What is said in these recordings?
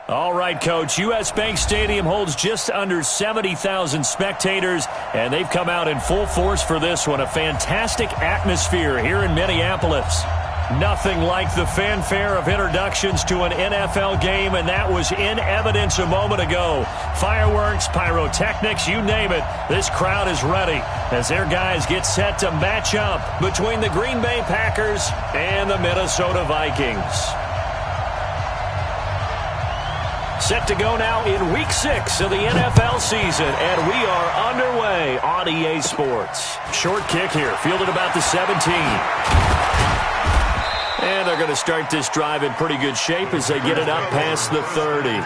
All right, Coach. U.S. Bank Stadium holds just under 70,000 spectators, and they've come out in full force for this one. A fantastic atmosphere here in Minneapolis. Nothing like the fanfare of introductions to an NFL game, and that was in evidence a moment ago. Fireworks, pyrotechnics, you name it. This crowd is ready as their guys get set to match up between the Green Bay Packers and the Minnesota Vikings. Set to go now in Week 6 of the NFL season, and we are underway on EA Sports. Short kick here, fielded about the 17. And they're going to start this drive in pretty good shape as they get it up past the 30.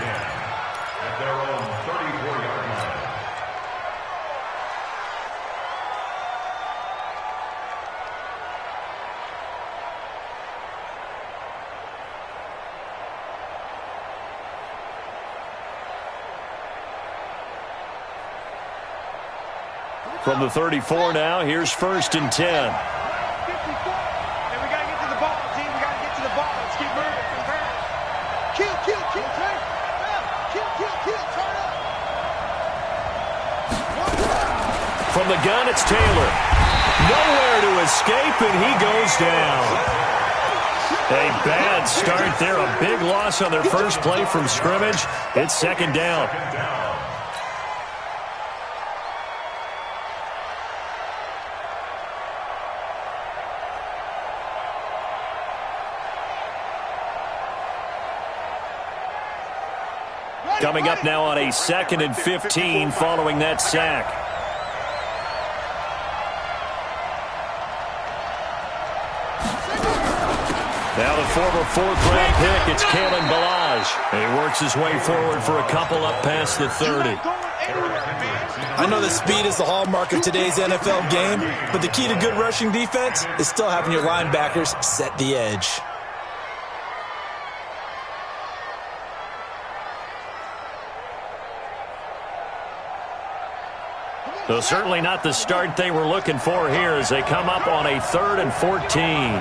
From the 34 now, here's 1st and 10. From the gun, it's Taylor. Nowhere to escape, and he goes down. A bad start there. A big loss on their first play from scrimmage. It's 2nd down. Coming up now on a 2nd and 15 following that sack. Now the former 4th-round pick, it's Kalen Ballage. And he works his way forward for a couple up past the 30. I know that speed is the hallmark of today's NFL game, but the key to good rushing defense is still having your linebackers set the edge. So certainly not the start they were looking for here as they come up on a 3rd and 14.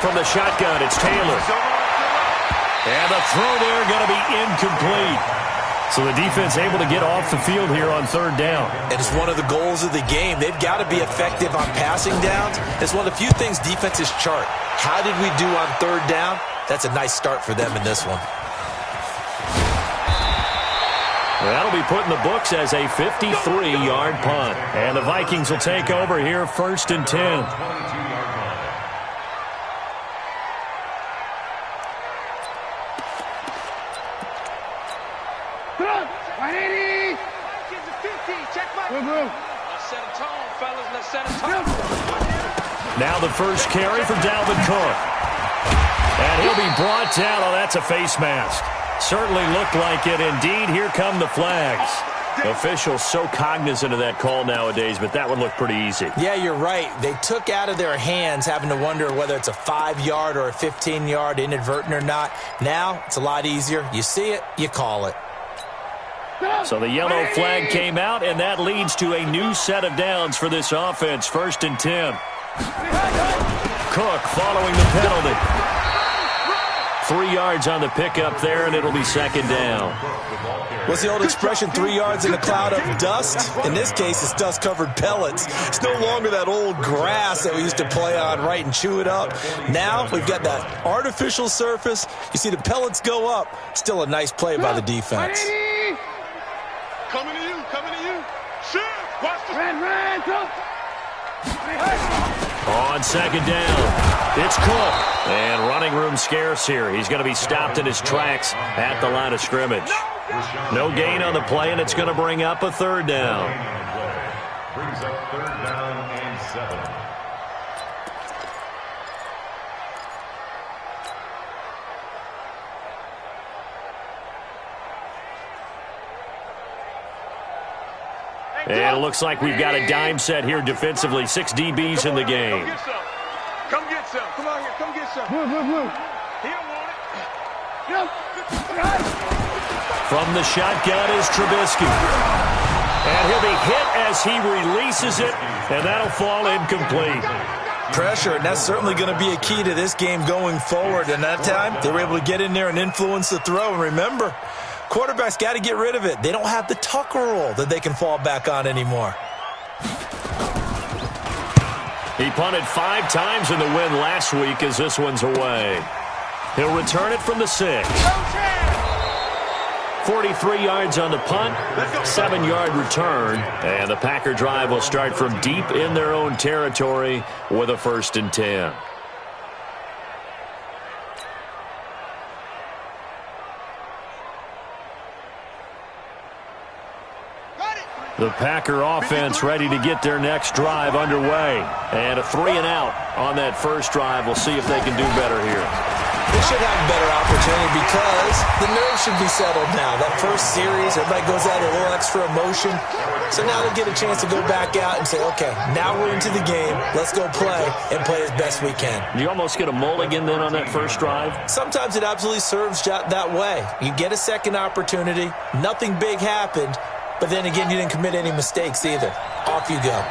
From the shotgun, it's Taylor. And the throw there going to be incomplete. So the defense able to get off the field here on 3rd down. And it's one of the goals of the game. They've got to be effective on passing downs. It's one of the few things defenses chart. How did we do on 3rd down? That's a nice start for them in this one. That'll be put in the books as a 53-yard punt. And the Vikings will take over here 1st and 10. Now the first carry for Dalvin Cook. And he'll be brought down. Oh, that's a face mask. Certainly looked like it. Indeed, here come the flags. Officials so cognizant of that call nowadays, but that would look pretty easy. Yeah, you're right. They took out of their hands having to wonder whether it's a 5-yard or a 15-yard inadvertent or not. Now, it's a lot easier. You see it, you call it. So the yellow flag came out, and that leads to a new set of downs for this offense. 1st and 10. Cook following the penalty. 3 yards on the pickup there, and it'll be 2nd down. What's the old expression, 3 yards in a cloud of dust? In this case, it's dust-covered pellets. It's no longer that old grass that we used to play on, right, and chew it up. Now we've got that artificial surface. You see the pellets go up. Still a nice play by the defense. Coming to you, coming to you. Shoot, watch the red, go. On 2nd down, it's Cook. And running room scarce here. He's going to be stopped in his tracks at the line of scrimmage. No gain on the play, and it's going to bring up a 3rd down. Brings up 3rd down and 7. And it looks like we've got a dime set here defensively. 6 DBs in the game. Come get some. Come on here. Come get some. Move. He don't want it. From the shotgun is Trubisky. And he'll be hit as he releases it, and that'll fall incomplete. Pressure, and that's certainly going to be a key to this game going forward. And that time, they were able to get in there and influence the throw. And remember, quarterbacks got to get rid of it. They don't have the Tucker rule that they can fall back on anymore. He punted 5 times in the win last week as this one's away. He'll return it from the 6. 43 yards on the punt, 7-yard return, and the Packer drive will start from deep in their own territory with a 1st and 10. The Packer offense ready to get their next drive underway. And a 3-and-out on that first drive. We'll see if they can do better here. They should have a better opportunity because the nerves should be settled now. That first series, everybody goes out a little extra emotion. So now they'll get a chance to go back out and say, okay, now we're into the game. Let's go play and play as best we can. You almost get a mulligan then on that first drive? Sometimes it absolutely serves that way. You get a second opportunity. Nothing big happened. But then again, you didn't commit any mistakes either. Off you go.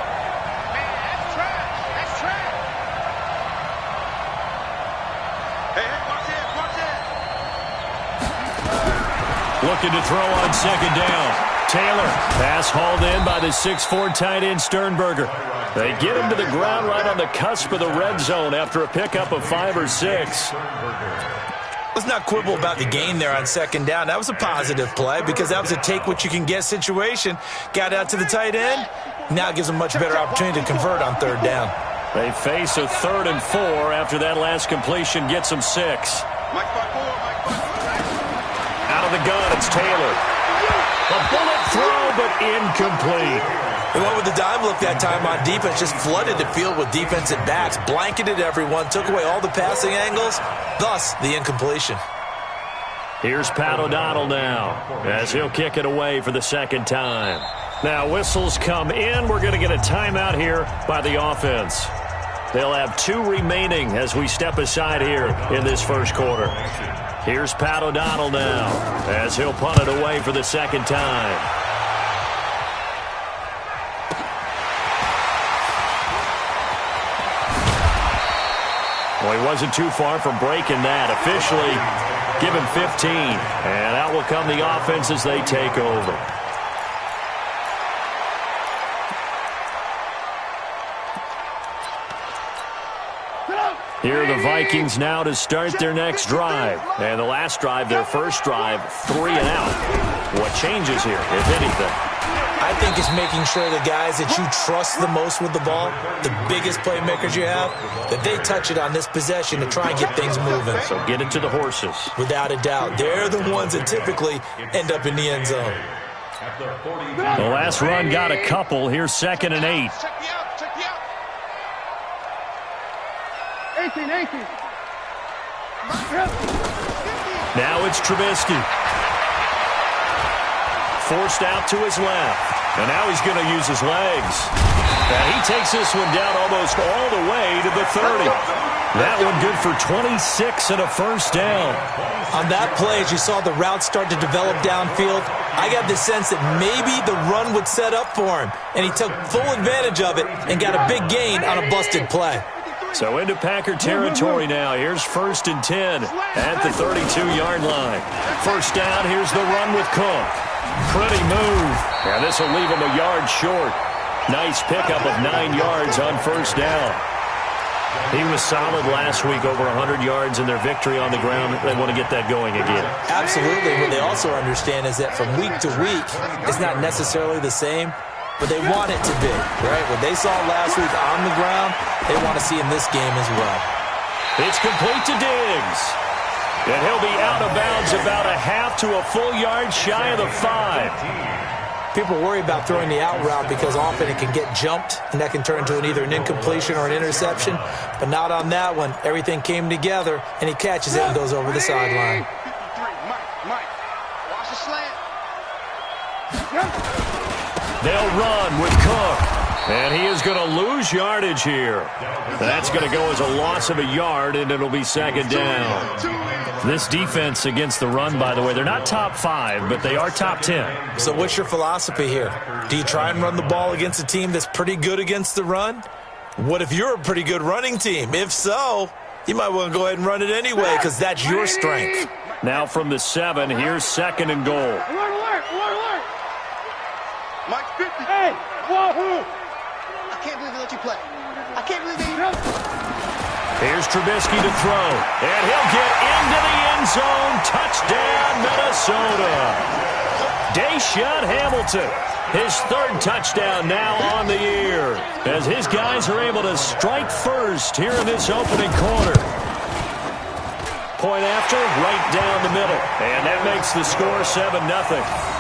Looking to throw on 2nd down. Taylor, pass hauled in by the 6'4" tight end Sternberger. They get him to the ground right on the cusp of the red zone after a pickup of 5 or 6. Let's not quibble about the gain there on 2nd down. That was a positive play because that was a take-what-you-can-get situation. Got out to the tight end. Now it gives them a much better opportunity to convert on 3rd down. They face a 3rd and 4 after that last completion gets them 6. Out of the gun, it's Taylor. A bullet throw, but incomplete. They went with the dime look that time on defense, just flooded the field with defensive backs, blanketed everyone, took away all the passing angles, thus the incompletion. Here's Pat O'Donnell now as he'll kick it away for the 2nd time. Now whistles come in. We're going to get a timeout here by the offense. They'll have 2 remaining as we step aside here in this first quarter. Here's Pat O'Donnell now as he'll punt it away for the 2nd time. Well, he wasn't too far from breaking that. Officially given 15. And out will come the offense as they take over. Here are the Vikings now to start their next drive. And the last drive, their first drive, 3-and-out. What changes here, if anything? I think it's making sure the guys that you trust the most with the ball, the biggest playmakers you have, that they touch it on this possession to try and get things moving. So get it to the horses. Without a doubt. They're the ones that typically end up in the end zone. The last run got a couple. Here's 2nd and 8. 18. Now it's Trubisky. Forced out to his left. And now he's going to use his legs. And he takes this one down almost all the way to the 30. That one good for 26 and a first down. On that play, as you saw the route start to develop downfield, I got the sense that maybe the run would set up for him. And he took full advantage of it and got a big gain on a busted play. So into Packer territory now. Here's 1st and 10 at the 32-yard line. First down, here's the run with Cook. Pretty move. And this will leave him a yard short. Nice pickup of 9 yards on first down. He was solid last week, over 100 yards in their victory on the ground. They want to get that going again. Absolutely. What they also understand is that from week to week, it's not necessarily the same, but they want it to be, right? What they saw last week on the ground, they want to see in this game as well. It's complete to Diggs. And he'll be out of bounds about a half to a full yard shy of the 5. People worry about throwing the out route because often it can get jumped, and that can turn into either an incompletion or an interception. But not on that one. Everything came together, and he catches it and goes over the sideline. Mike, watch the slant. They'll run with Cook. And he is going to lose yardage here. That's going to go as a loss of a yard, and it'll be 2nd down. This defense against the run, by the way, they're not top 5, but they are top 10. So what's your philosophy here? Do you try and run the ball against a team that's pretty good against the run? What if you're a pretty good running team? If so, you might want to go ahead and run it anyway because that's your strength. Now from the 7, here's 2nd and goal. Alert, alert, alert, alert. Mike 50. Hey, whoa. I can't believe they let you play. I can't believe they... Here's Trubisky to throw, and he'll get into the end zone. Touchdown, Minnesota. Deshaun Hamilton, his 3rd touchdown now on the year, as his guys are able to strike first here in this opening quarter. Point after, right down the middle, and that makes the score 7-0.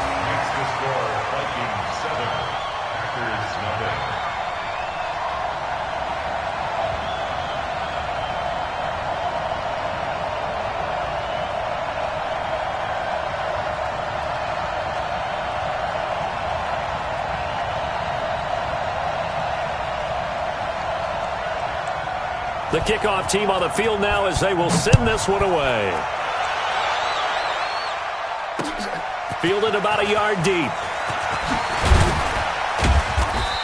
The kickoff team on the field now as they will send this one away. Fielded about a yard deep.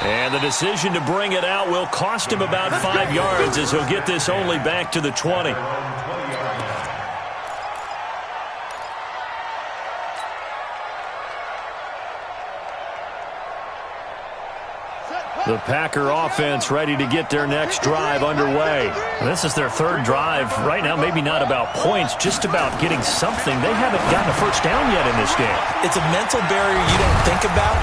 And the decision to bring it out will cost him about 5 yards as he'll get this only back to the 20. The Packer offense ready to get their next drive underway. This is their 3rd drive. Right now, maybe not about points, just about getting something. They haven't gotten a first down yet in this game. It's a mental barrier you don't think about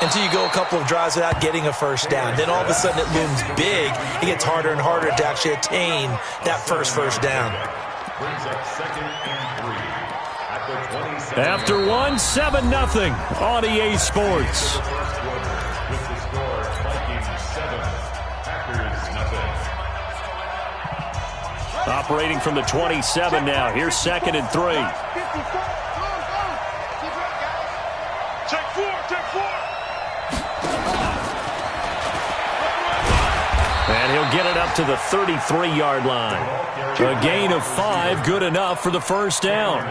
until you go a couple of drives without getting a first down. Then all of a sudden it looms big. It gets harder and harder to actually attain that first down. After 1, 7-0 on EA Sports. Operating from the 27 now. Here's 2nd and 3. Check 4, check 4. And he'll get it up to the 33-yard line. A gain of 5, good enough for the first down.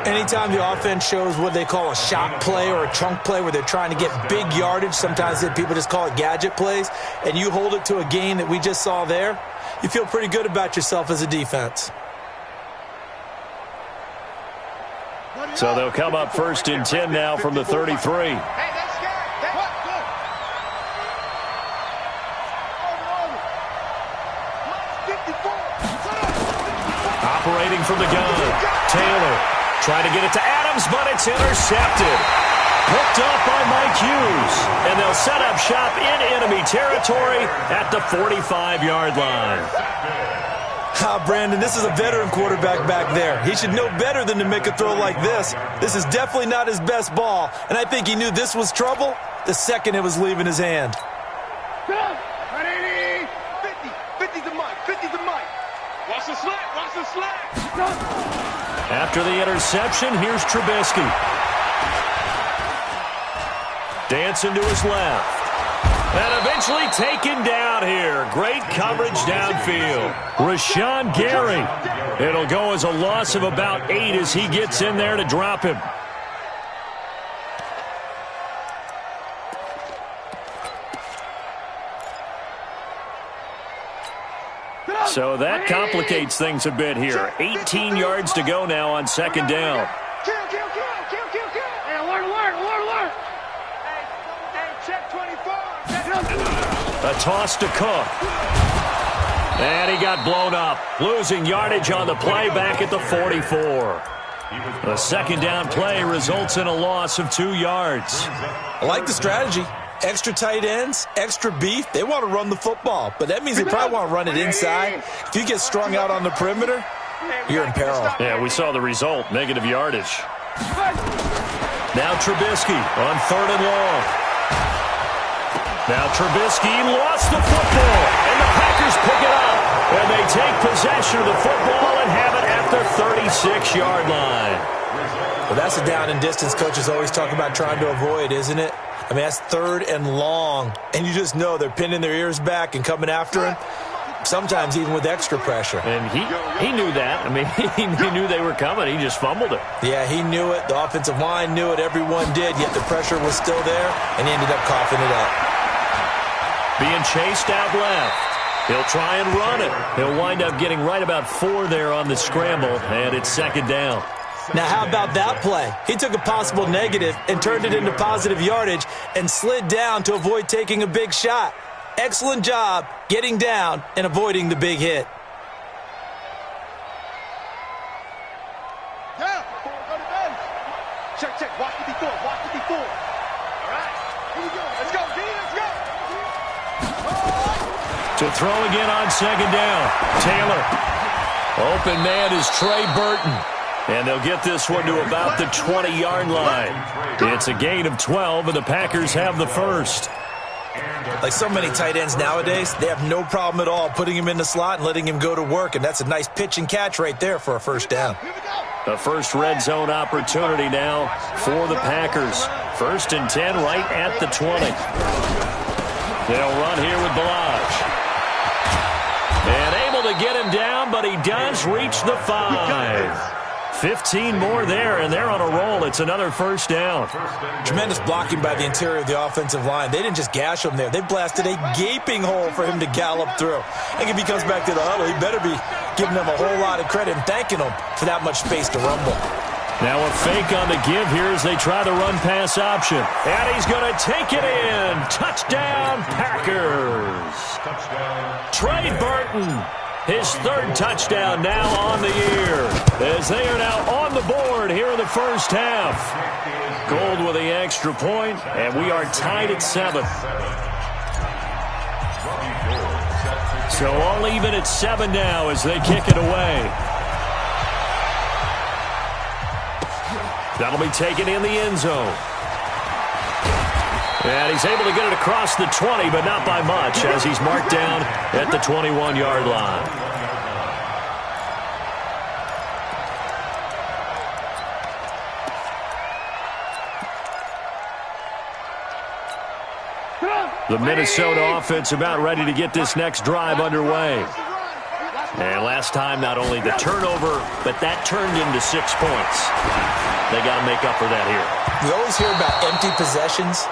Anytime the offense shows what they call a shot play or a chunk play where they're trying to get big yardage, sometimes people just call it gadget plays, and you hold it to a gain that we just saw there, you feel pretty good about yourself as a defense. So they'll come up 1st and 10 now from the 33. Hey, that's scared. Operating from the gun. Taylor trying to get it to Adams, but it's intercepted. Picked off by Mike Hughes. And they'll set up shop in enemy territory at the 45-yard line. Brandon, this is a veteran quarterback back there. He should know better than to make a throw like this. This is definitely not his best ball, and I think he knew this was trouble the second it was leaving his hand. 50 to Mike, 50 to Mike. Watch the slack, watch the slack. After the interception, here's Trubisky. Dancing to his left. And eventually taken down here. Great coverage downfield. Rashawn Gary. It'll go as a loss of about 8 as he gets in there to drop him. So that complicates things a bit here. 18 yards to go now on 2nd down. Kill. Hey, alert. Hey, check 24. A toss to Cook. And he got blown up. Losing yardage on the play back at the 44. The 2nd down play results in a loss of 2 yards. I like the strategy. Extra tight ends, extra beef. They want to run the football, but that means they probably want to run it inside. If you get strung out on the perimeter, you're in peril. Yeah, we saw the result, negative yardage. Now Trubisky on 3rd and long. Now Trubisky lost the football, and the Packers pick it up. And they take possession of the football and have it at the 36-yard line. Well, that's a down and distance coaches always talk about trying to avoid, isn't it? I mean, that's 3rd and long, and you just know they're pinning their ears back and coming after him, sometimes even with extra pressure. And he knew that. I mean, he knew they were coming. He just fumbled it. Yeah, he knew it. The offensive line knew it. Everyone did, yet the pressure was still there, and he ended up coughing it up. Being chased out left. He'll try and run it. He'll wind up getting right about 4 there on the scramble, and it's second down. Now, how about that play? He took a possible negative and turned it into positive yardage and slid down to avoid taking a big shot. Excellent job getting down and avoiding the big hit. Yeah, go to base. Check. Watch the before. All right, here we go. Let's go, D. Let's go. To throw again on second down. Taylor. Open man is Trey Burton. And they'll get this one to about the 20-yard line. It's a gain of 12, and the Packers have the first. Like so many tight ends nowadays, they have no problem at all putting him in the slot and letting him go to work, and that's a nice pitch and catch right there for a first down. The first red zone opportunity now for the Packers. 1st and 10 right at the 20. They'll run here with Balaj. And able to get him down, but he does reach the 5. 15 more there, and they're on a roll. It's another first down. Tremendous blocking by the interior of the offensive line. They didn't just gash him there. They blasted a gaping hole for him to gallop through. I think if he comes back to the huddle, he better be giving them a whole lot of credit and thanking them for that much space to rumble. Now a fake on the give here as they try the run-pass option. And he's going to take it in. Touchdown, Packers. Trey Burton. His 3rd touchdown now on the year, as they are now on the board here in the first half. Gold with the extra point, and we are tied at 7. So all even at 7 now as they kick it away. That'll be taken in the end zone. And he's able to get it across the 20, but not by much, as he's marked down at the 21-yard line. The Minnesota offense about ready to get this next drive underway. And last time, not only the turnover, but that turned into 6 points. They got to make up for that here. We always hear about empty possessions,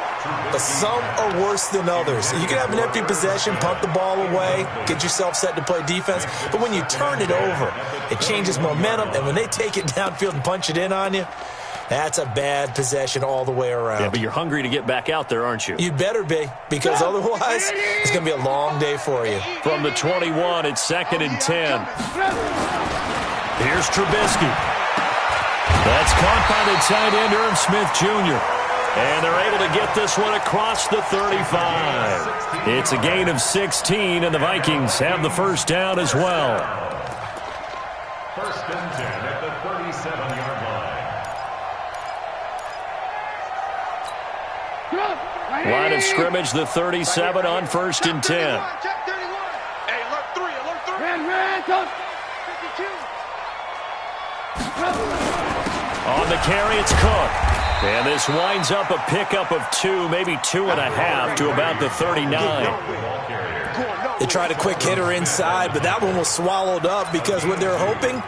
but some are worse than others. You can have an empty possession, punt the ball away, get yourself set to play defense, but when you turn it over, it changes momentum, and when they take it downfield and punch it in on you, that's a bad possession all the way around. Yeah, but you're hungry to get back out there, aren't you? You better be, because otherwise it's going to be a long day for you. From the 21, it's 2nd and 10. Here's Trubisky. That's caught by the tight end, Irv Smith Jr. And they're able to get this one across the 35. It's a gain of 16, and the Vikings have the first down as well. 1st and 10 at the 37-yard line. Line of scrimmage, the 37 on 1st and 10. Check 31. Hey, alert 3. On the carry, it's Cook. And this winds up a pickup of 2, maybe 2.5 to about the 39. They tried a quick hitter inside, but that one was swallowed up because what they're hoping,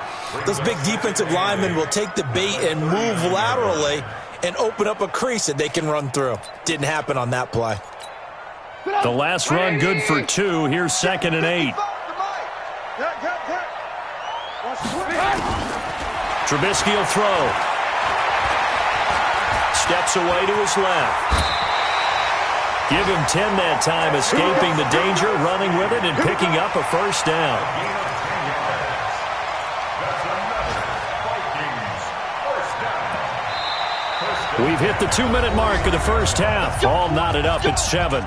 those big defensive linemen will take the bait and move laterally and open up a crease that they can run through. Didn't happen on that play. The last run good for 2. Here's 2nd and 8. Trubisky will throw. Steps away to his left. Give him 10 that time, escaping the danger, running with it, and picking up a first down. We've hit the 2-minute mark of the first half. All knotted up at 7.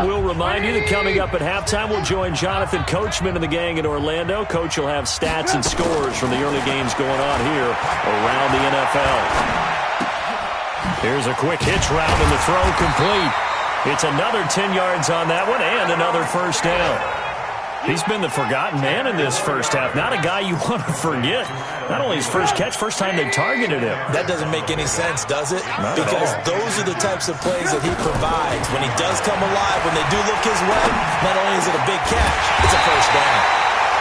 We'll remind you that coming up at halftime, we'll join Jonathan Coachman and the gang in Orlando. Coach will have stats and scores from the early games going on here around the NFL. Here's a quick hitch route and the throw complete. It's another 10 yards on that one and another first down. He's been the forgotten man in this first half. Not a guy you want to forget. Not only his first catch, first time they targeted him. That doesn't make any sense, does it? Because those are the types of plays that he provides. When he does come alive, when they do look his way, not only is it a big catch, it's a first down.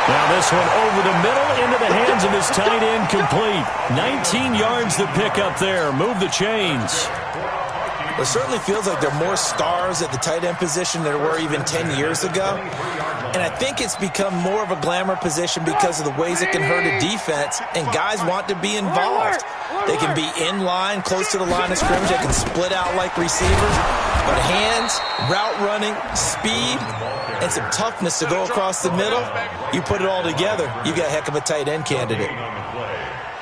Now this one over the middle into the hands of his tight end, complete. 19 yards to pick up there. Move the chains. It certainly feels like there are more stars at the tight end position than there were even 10 years ago. And I think it's become more of a glamour position because of the ways it can hurt a defense, and guys want to be involved. They can be in line, close to the line of scrimmage. They can split out like receivers. But hands, route running, speed, and some toughness to go across the middle, you put it all together, you got a heck of a tight end candidate.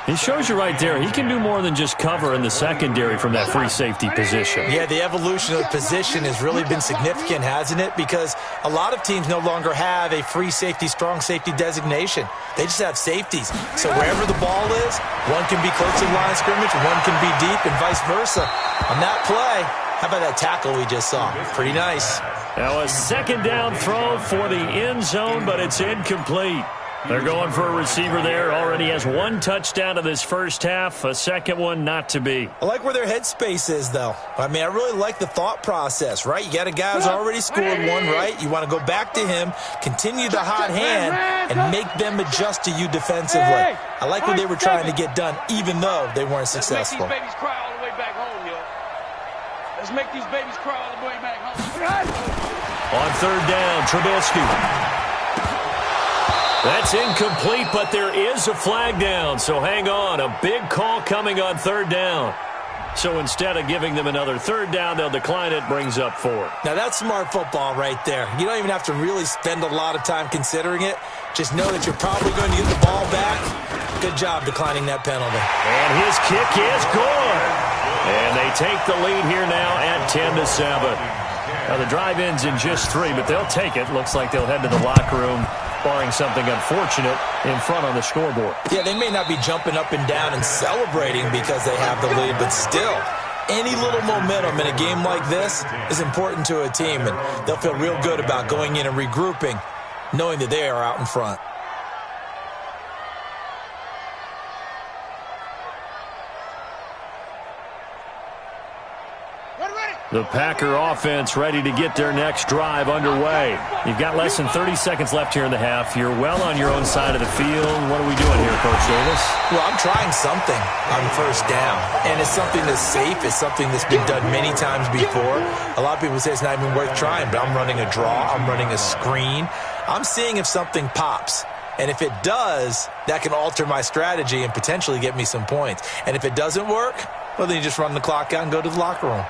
He shows you right there, he can do more than just cover in the secondary from that free safety position. Yeah, the evolution of the position has really been significant, hasn't it? Because a lot of teams no longer have a free safety, strong safety designation. They just have safeties. So wherever the ball is, one can be close to the line of scrimmage, one can be deep, and vice versa. On that play, how about that tackle we just saw? Pretty nice. Now a second down throw for the end zone, but it's incomplete. They're going for a receiver there. Already has one touchdown in this first half. A second one not to be. I like where their headspace is, though. I mean, I really like the thought process, right? You got a guy who's already scored one, right? You want to go back to him, continue the hot hand, and make them adjust to you defensively. I like what they were trying to get done, even though they weren't successful. Let's make these babies cry all the way back home, yo. Let's make these babies cry all the way back home. On third down, Trubisky. That's incomplete, but there is a flag down, so hang on. A big call coming on third down. So instead of giving them another third down, they'll decline it, brings up 4. Now that's smart football right there. You don't even have to really spend a lot of time considering it. Just know that you're probably going to get the ball back. Good job declining that penalty. And his kick is good. And they take the lead here now at 10-7. Now the drive ends in just 3, but they'll take it. Looks like they'll head to the locker room, barring something unfortunate in front on the scoreboard. Yeah, they may not be jumping up and down and celebrating because they have the lead, but still, any little momentum in a game like this is important to a team, and they'll feel real good about going in and regrouping, knowing that they are out in front. The Packer offense ready to get their next drive underway. You've got less than 30 seconds left here in the half. You're well on your own side of the field. What are we doing here, Coach Davis? Well, I'm trying something on first down, and it's something that's safe. It's something that's been done many times before. A lot of people say it's not even worth trying, but I'm running a draw. I'm running a screen. I'm seeing if something pops. And if it does, that can alter my strategy and potentially get me some points. And if it doesn't work, well, then you just run the clock out and go to the locker room.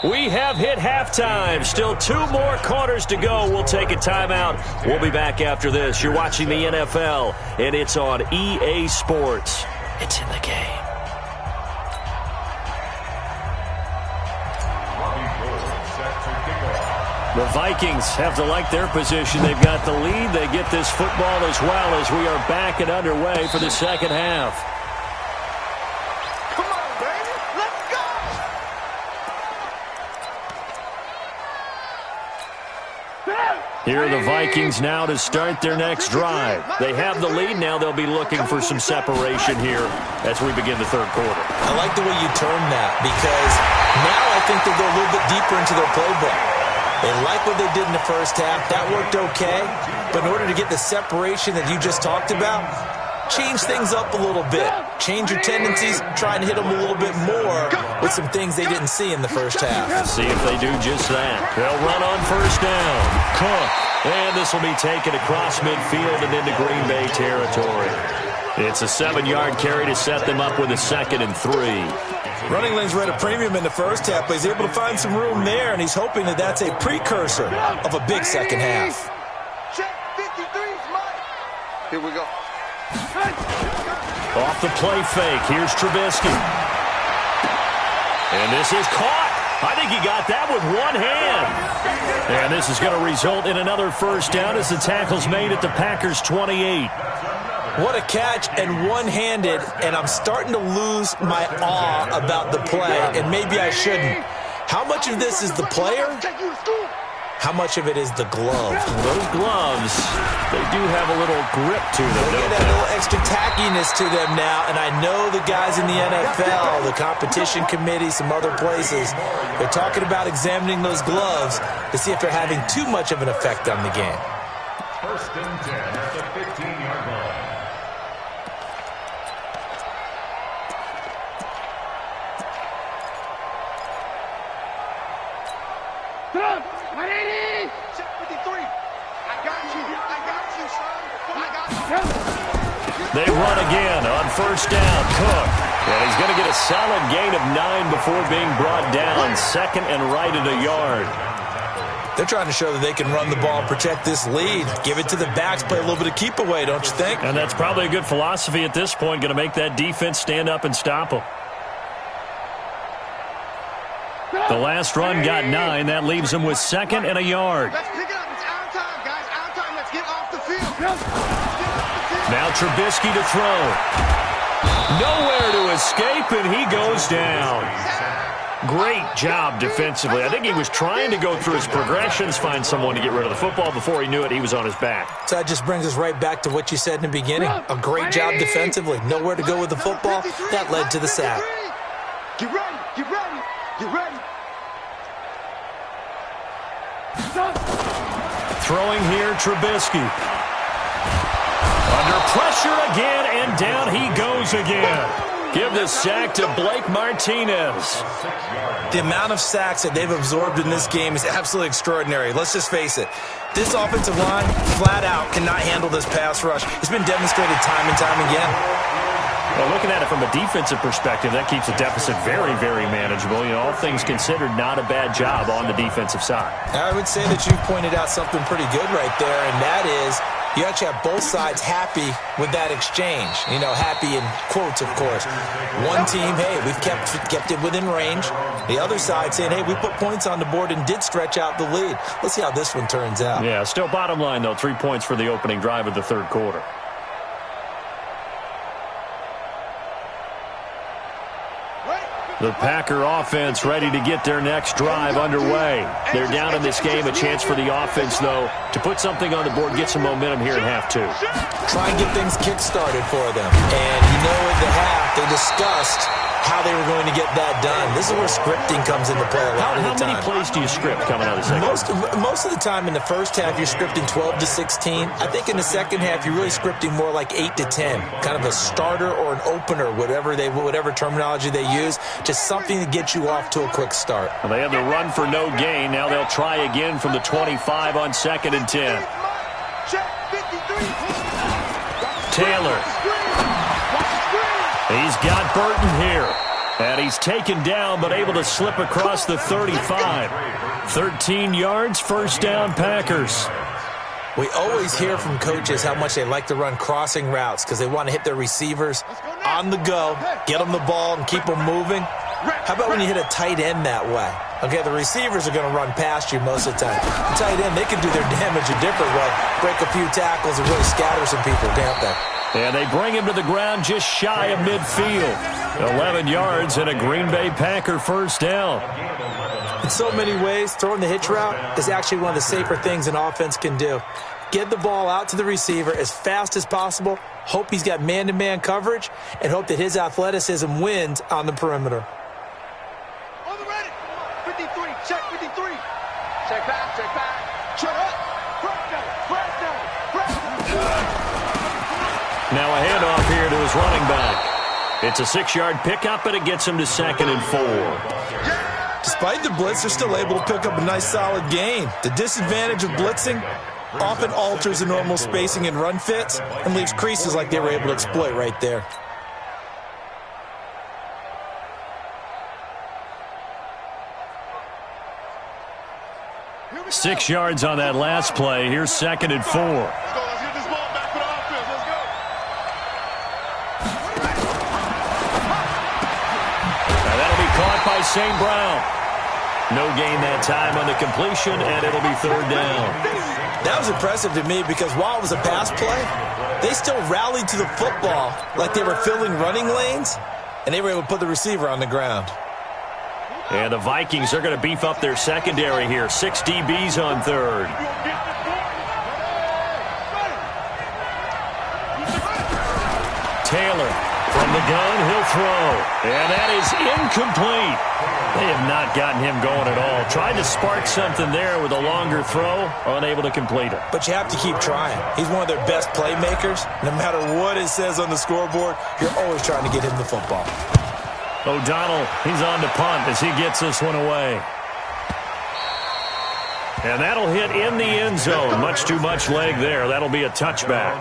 We have hit halftime. Still 2 more quarters to go. We'll take a timeout. We'll be back after this. You're watching the NFL, and it's on EA Sports. It's in the game. The Vikings have to like their position. They've got the lead. They get this football as well as we are back and underway for the second half. Here are the Vikings now to start their next drive. They have the lead. Now they'll be looking for some separation here as we begin the third quarter. I like the way you term that because now I think they'll go a little bit deeper into their playbook. They like what they did in the first half. That worked okay. But in order to get the separation that you just talked about, change things up a little bit. Change your tendencies, try and hit them a little bit more with some things they didn't see in the first half. See if they do just that. They'll run on first down. Cook. And this will be taken across midfield and into Green Bay territory. It's a 7-yard carry to set them up with a 2nd and 3. Running lanes were at a premium in the first half, but he's able to find some room there, and he's hoping that that's a precursor of a big second half. Check 53's Mike. Here we go. Off the play fake, here's Trubisky. And this is caught. I think he got that with one hand. And this is going to result in another first down as the tackle's made at the Packers' 28. What a catch and one-handed, and I'm starting to lose my awe about the play, and maybe I shouldn't. How much of this is the player? How much of it is the glove? Those gloves, they do have a little grip to them, They don't get they? a little extra tackiness to them now, and I know the guys in the NFL, the competition committee, some other places, they're talking about examining those gloves to see if they're having too much of an effect on the game. First and 10 at the 15-yard line. Check 53. I got you. I got you, son. I got you. They run again on first down. Cook. And he's going to get a solid gain of 9 before being brought down. Second and right at a yard. They're trying to show that they can run the ball and protect this lead. Give it to the backs, play a little bit of keep away, don't you think? And that's probably a good philosophy at this point. Going to make that defense stand up and stop them. The last run got 9. That leaves them with second and a yard. Let's pick it up. It's our time, guys. Our time. Let's get off the field. Let's get off the field. Now Trubisky to throw. Nowhere to escape, and he goes down. Great job defensively. I think he was trying to go through his progressions, find someone to get rid of the football. Before he knew it, he was on his back. So that just brings us right back to what you said in the beginning. A great job defensively. Nowhere to go with the football. That led to the sack. Get ready. Get ready. Get ready. Throwing here, Trubisky. Under pressure again, and down he goes again. Give the sack to Blake Martinez. The amount of sacks that they've absorbed in this game is absolutely extraordinary. Let's just face it. This offensive line, flat out, cannot handle this pass rush. It's been demonstrated time and time again. Well, looking at it from a defensive perspective, that keeps the deficit very, very manageable. You know, all things considered, not a bad job on the defensive side. I would say that you've pointed out something pretty good right there, and that is you actually have both sides happy with that exchange. You know, happy in quotes, of course. One team, hey, we've kept it within range. The other side saying, hey, we put points on the board and did stretch out the lead. Let's see how this one turns out. Yeah, still bottom line, though, 3 points for the opening drive of the third quarter. The Packer offense ready to get their next drive underway. They're down in this game. A chance for the offense, though, to put something on the board, get some momentum here in half 2. Try and get things kick-started for them. And you know at the half, they discussed how they were going to get that done. This is where scripting comes into play a lot of the time. How many plays do you script coming out of the second? Most of the time in the first half, you're scripting 12 to 16. I think in the second half, you're really scripting more like 8 to 10. Kind of a starter or an opener, whatever terminology they use. Just something to get you off to a quick start. Well, they had the run for no gain. Now they'll try again from the 25 on second and 10. Check 53. Taylor. He's got Burton here. And he's taken down but able to slip across the 35. 13 yards, first down, Packers. We always hear from coaches how much they like to run crossing routes because they want to hit their receivers on the go, get them the ball, and keep them moving. How about when you hit a tight end that way? Okay, the receivers are going to run past you most of the time. The tight end, they can do their damage a different way, break a few tackles and really scatter some people, can't they? And they bring him to the ground just shy of midfield. 11 yards and a Green Bay Packer first down. In so many ways, throwing the hitch route is actually one of the safer things an offense can do. Get the ball out to the receiver as fast as possible, hope he's got man-to-man coverage, and hope that his athleticism wins on the perimeter. On the ready. 53. Check 53. Check back. Check back. Shut up. Press down. Press down. Press down. Now a handoff here to his running back. It's a 6-yard pickup, and it gets him to second and 4. Despite the blitz, they're still able to pick up a nice solid gain. The disadvantage of blitzing often alters the normal spacing and run fits and leaves creases like they were able to exploit right there. Here 6 yards on that last play. Here's second and 4. Let's get this ball back for the offense. Let's go. Now that'll be caught by St. Brown. No gain that time on the completion, and it'll be third down. That was impressive to me because while it was a pass play, they still rallied to the football like they were filling running lanes, and they were able to put the receiver on the ground. And the Vikings are going to beef up their secondary here. 6 DBs on third. Taylor from the gun, he'll throw. And that is incomplete. They have not gotten him going at all. Tried to spark something there with a longer throw, unable to complete it. But you have to keep trying. He's one of their best playmakers. No matter what it says on the scoreboard, you're always trying to get him the football. O'Donnell, he's on to punt as he gets this one away. And that'll hit in the end zone. Much too much leg there. That'll be a touchback.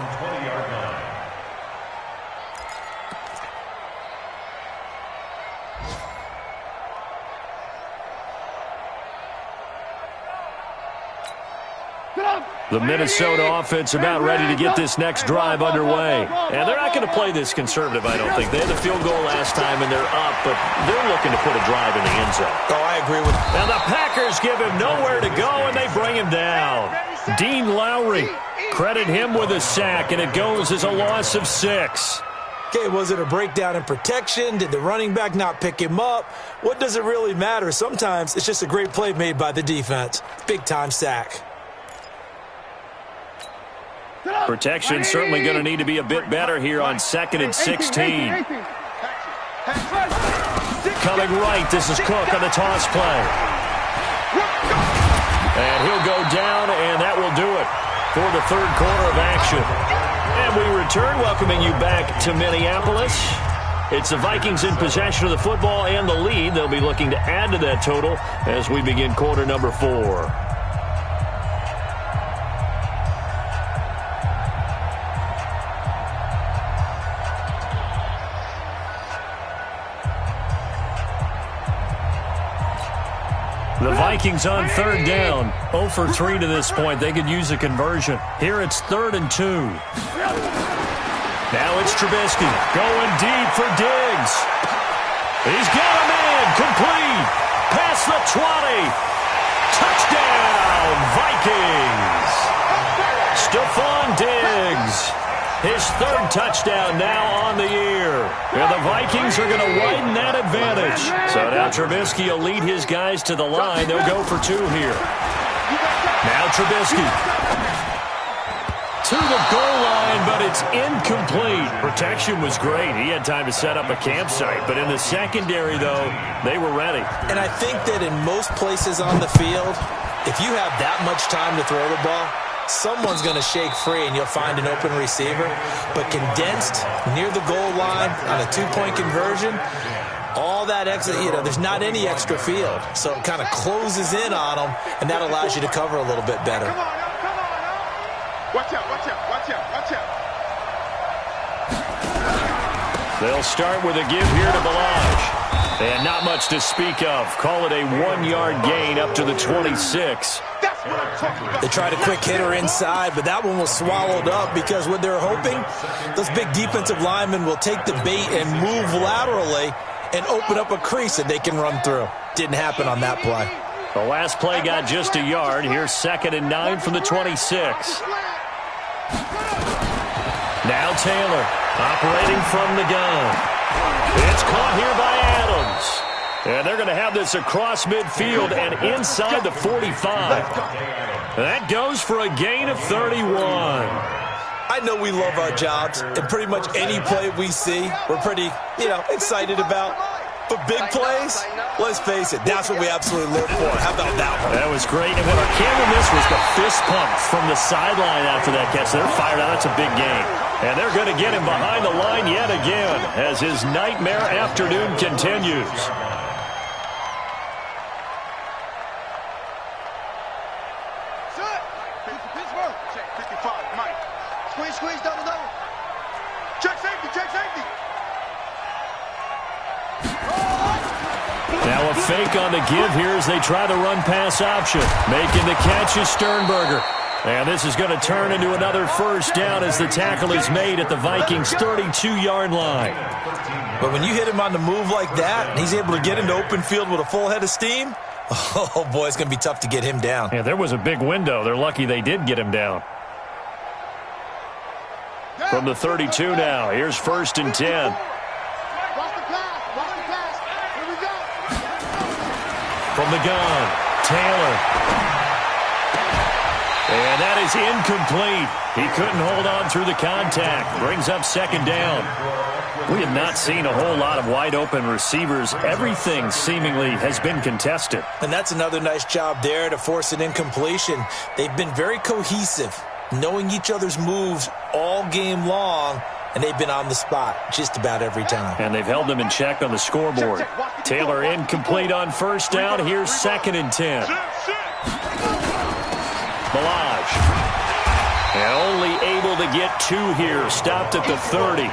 The Minnesota offense about ready to get this next drive underway. And they're not going to play this conservative, I don't think. They had the field goal last time, and they're up, but they're looking to put a drive in the end zone. Oh, I agree with you. And the Packers give him nowhere to go, and they bring him down. Dean Lowry, credit him with a sack, and it goes as a loss of 6. Okay, was it a breakdown in protection? Did the running back not pick him up? What does it really matter? Sometimes it's just a great play made by the defense. Big-time sack. Protection certainly going to need to be a bit better here on 2nd and 16. Coming right, this is Cook on the toss play. And he'll go down, and that will do it for the third quarter of action. And we return, welcoming you back to Minneapolis. It's the Vikings in possession of the football and the lead. They'll be looking to add to that total as we begin quarter number 4. The Vikings on third down. 0 for 3 to this point. They could use a conversion. Here it's 3rd and 2. Now it's Trubisky going deep for Diggs. He's got a man. Complete. Past the 20. Touchdown, Vikings. Stephon Diggs. His 3rd touchdown now on the year. And the Vikings are going to widen that advantage. So now Trubisky will lead his guys to the line. They'll go for 2 here. Now Trubisky to the goal line, but it's incomplete. Protection was great. He had time to set up a campsite. But in the secondary, though, they were ready. And I think that in most places on the field, if you have that much time to throw the ball, someone's going to shake free and you'll find an open receiver. But condensed near the goal line on a 2-point conversion, all that extra, there's not any extra field. So it kind of closes in on them, and that allows you to cover a little bit better. Come on now. Watch out, watch out, watch out, watch out. They'll start with a give here to Balaj. And not much to speak of. Call it a 1-yard gain up to the 26. They tried a quick hitter inside, but that one was swallowed up because what they're hoping, those big defensive linemen will take the bait and move laterally and open up a crease that they can run through. Didn't happen on that play. The last play got just a yard. Here's 2nd and 9 from the 26. Now Taylor operating from the gun. It's caught here by Adams. And they're going to have this across midfield and inside the 45. That goes for a gain of 31. I know we love our jobs, and pretty much any play we see, we're pretty, excited about. But big plays, let's face it, that's what we absolutely live for. How about that one? That was great. And what our camera missed was the fist pump from the sideline after that catch. They're fired out. That's a big game. And they're going to get him behind the line yet again as his nightmare afternoon continues. Squeeze, double. Check safety. Now a fake on the give here as they try the run-pass option. Making the catch is Sternberger. And this is going to turn into another first down as the tackle is made at the Vikings' 32-yard line. But when you hit him on the move like that, and he's able to get into open field with a full head of steam, oh boy, it's going to be tough to get him down. Yeah, there was a big window. They're lucky they did get him down. From the 32 now, here's 1st and 10. from the gun. Taylor. And that is incomplete. He couldn't hold on through the contact. Brings up second down. We have not seen a whole lot of wide-open receivers. Everything seemingly has been contested. And that's another nice job there to force an incompletion. They've been very cohesive, knowing each other's moves all game long, and they've been on the spot just about every time. And they've held them in check on the scoreboard. Taylor incomplete on first down. Here's 2nd and 10. Balaj. And only able to get 2 here. Stopped at the 30.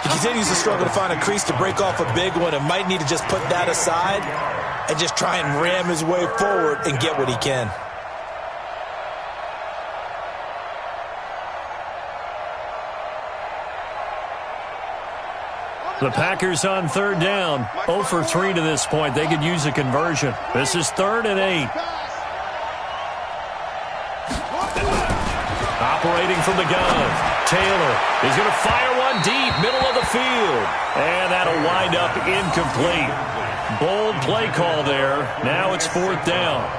He continues to struggle to find a crease to break off a big one and might need to just put that aside and just try and ram his way forward and get what he can. The Packers on 3rd down. 0 for 3 to this point. They could use a conversion. This is 3rd and 8. Operating from the gun. Taylor is going to fire one deep, middle of the field. And that'll wind up incomplete. Bold play call there. Now it's 4th down.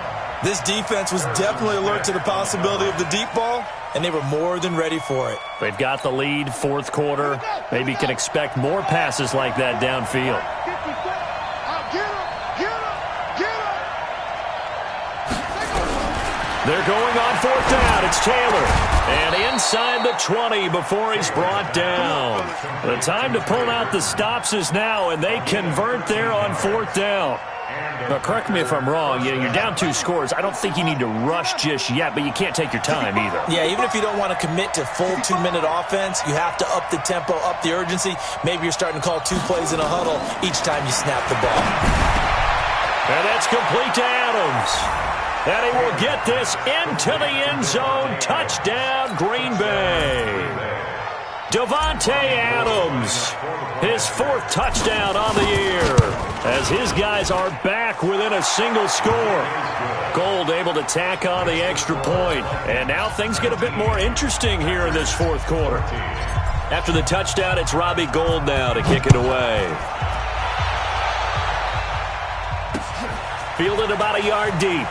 This defense was definitely alert to the possibility of the deep ball, and they were more than ready for it. They've got the lead, 4th quarter. Maybe can expect more passes like that downfield. They're going on 4th down. It's Taylor. And inside the 20 before he's brought down. The time to pull out the stops is now, and they convert there on 4th down. But correct me if I'm wrong. You're down 2 scores. I don't think you need to rush just yet, but you can't take your time either. Yeah, even if you don't want to commit to full 2-minute offense, you have to up the tempo, up the urgency. Maybe you're starting to call 2 plays in a huddle each time you snap the ball. And that's complete to Adams. And he will get this into the end zone. Touchdown, Green Bay. Davante Adams, his 4th touchdown on the year, as his guys are back within a single score. Gold able to tack on the extra point. And now things get a bit more interesting here in this 4th quarter. After the touchdown, it's Robbie Gould now to kick it away. Fielded about a yard deep.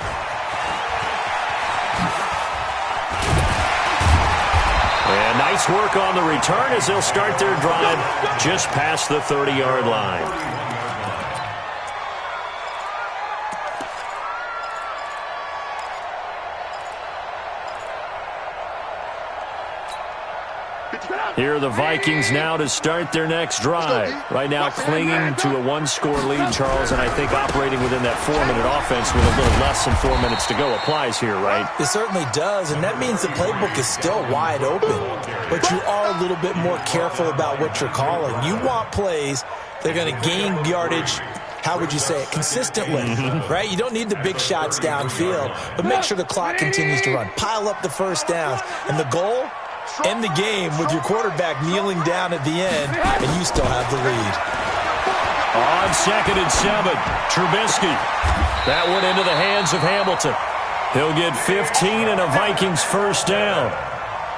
And nice work on the return as they'll start their drive just past the 30-yard line. Here are the Vikings now to start their next drive. Right now clinging to a 1-score lead, Charles, and I think operating within that 4-minute offense with a little less than 4 minutes to go applies here, right? It certainly does, and that means the playbook is still wide open. But you are a little bit more careful about what you're calling. You want plays that are going to gain yardage, how would you say it, consistently, right? You don't need the big shots downfield, but make sure the clock continues to run. Pile up the first downs, and the goal, end the game with your quarterback kneeling down at the end, and you still have the lead. On 2nd and 7, Trubisky. That went into the hands of Hamilton. He'll get 15 and a Vikings first down.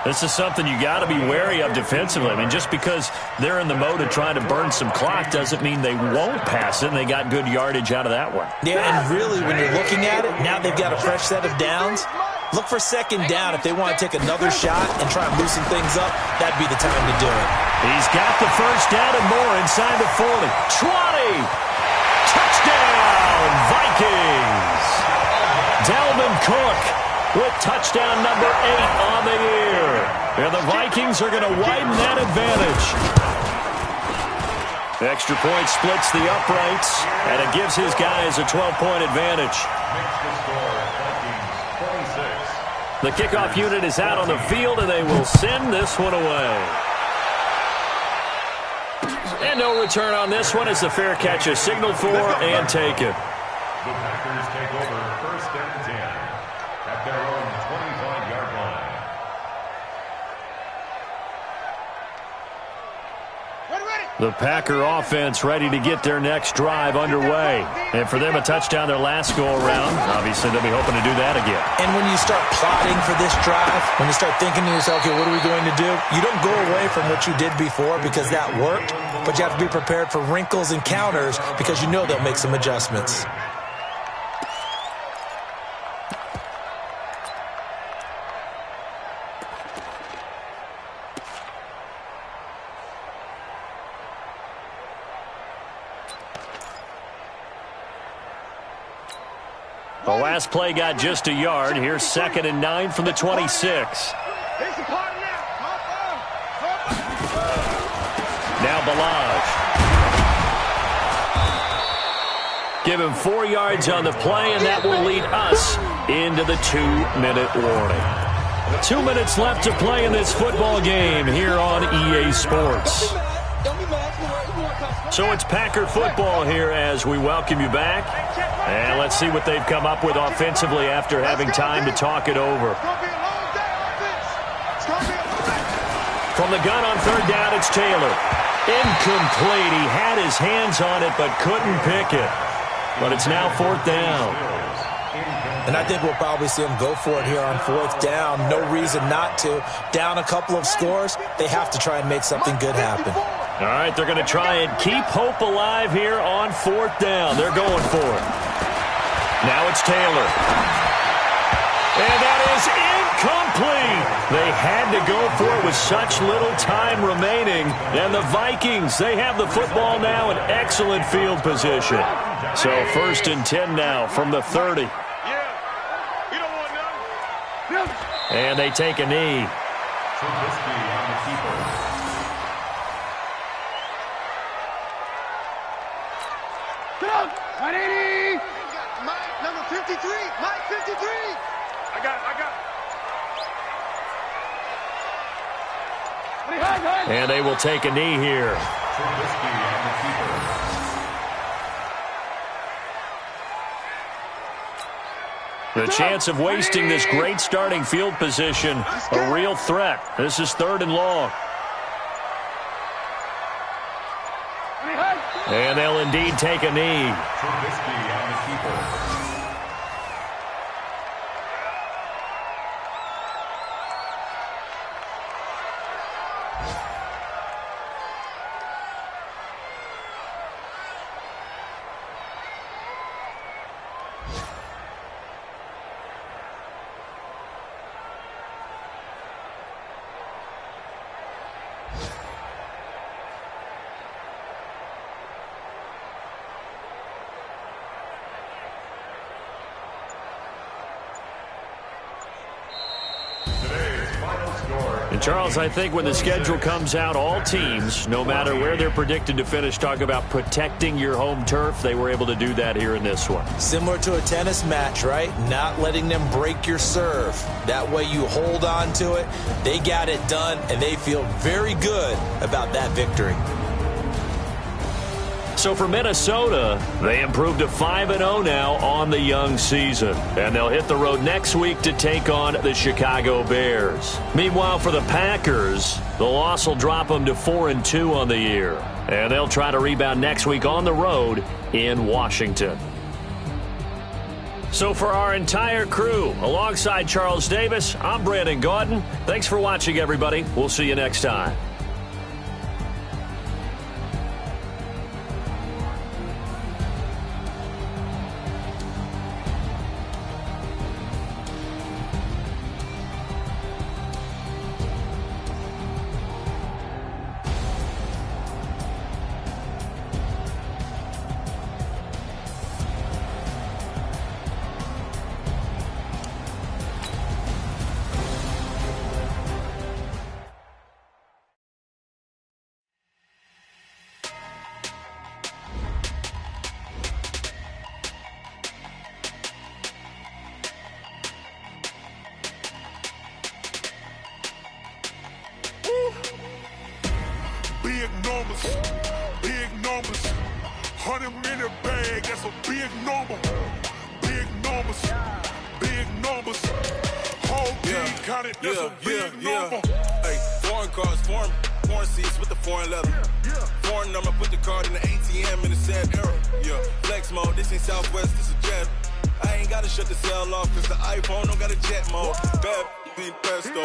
This is something you got to be wary of defensively. I mean, just because they're in the mode of trying to burn some clock doesn't mean they won't pass it, and they got good yardage out of that one. Yeah, and really, when you're looking at it, now they've got a fresh set of downs. Look for 2nd down if they want to take another shot and try and loosen things up. That'd be the time to do it. He's got the first down and more inside the 40. 20! Touchdown, Vikings! Dalvin Cook with touchdown number 8 on the year. And the Vikings are going to widen that advantage. The extra point splits the uprights, and it gives his guys a 12-point advantage. The kickoff unit is out on the field, and they will send this one away. And no return on this one as the fair catch is signaled for and taken. The Packers take over 1st and 10 at their own 25-yard line. The Packer offense ready to get their next drive underway. And for them, a touchdown their last go-around. Obviously, they'll be hoping to do that again. And when you start plotting for this drive, when you start thinking to yourself, okay, what are we going to do? You don't go away from what you did before because that worked, but you have to be prepared for wrinkles and counters because you know they'll make some adjustments. The last play got just a yard. Here's 2nd and 9 from the 26. Now Balaj. Give him 4 yards on the play, and that will lead us into the 2-minute warning. 2 minutes left to play in this football game here on EA Sports. So it's Packer football here as we welcome you back. And let's see what they've come up with offensively after having time to talk it over. From the gun on 3rd down, it's Taylor. Incomplete. He had his hands on it but couldn't pick it. But it's now 4th down. And I think we'll probably see them go for it here on 4th down. No reason not to. Down a couple of scores, they have to try and make something good happen. All right, they're going to try and keep hope alive here on 4th down. They're going for it. Now it's Taylor. And that is incomplete. They had to go for it with such little time remaining. And the Vikings, they have the football now in excellent field position. So 1st and 10 now from the 30. And they take a knee. Mike, number 53. Mike, 53. I got it. And they will take a knee here. The chance of wasting this great starting field position, a real threat. This is 3rd and long. And they'll indeed take a knee. And Charles, I think when the schedule comes out, all teams, no matter where they're predicted to finish, talk about protecting your home turf. They were able to do that here in this one. Similar to a tennis match, right? Not letting them break your serve. That way you hold on to it. They got it done, and they feel very good about that victory. So for Minnesota, they improved to 5-0 now on the young season. And they'll hit the road next week to take on the Chicago Bears. Meanwhile, for the Packers, the loss will drop them to 4-2 on the year. And they'll try to rebound next week on the road in Washington. So for our entire crew, alongside Charles Davis, I'm Brandon Gaudin. Thanks for watching, everybody. We'll see you next time. Big numbers, 100-minute bag, that's a big number. Big numbers, whole team counted, that's a big number. Hey, foreign cars, foreign seats with the foreign leather. Foreign number, put the card in the ATM in the sad era. Yeah, flex mode, this ain't Southwest, this is jet. I ain't gotta shut the cell off, cause the iPhone don't got a jet mode. Bad, being presto.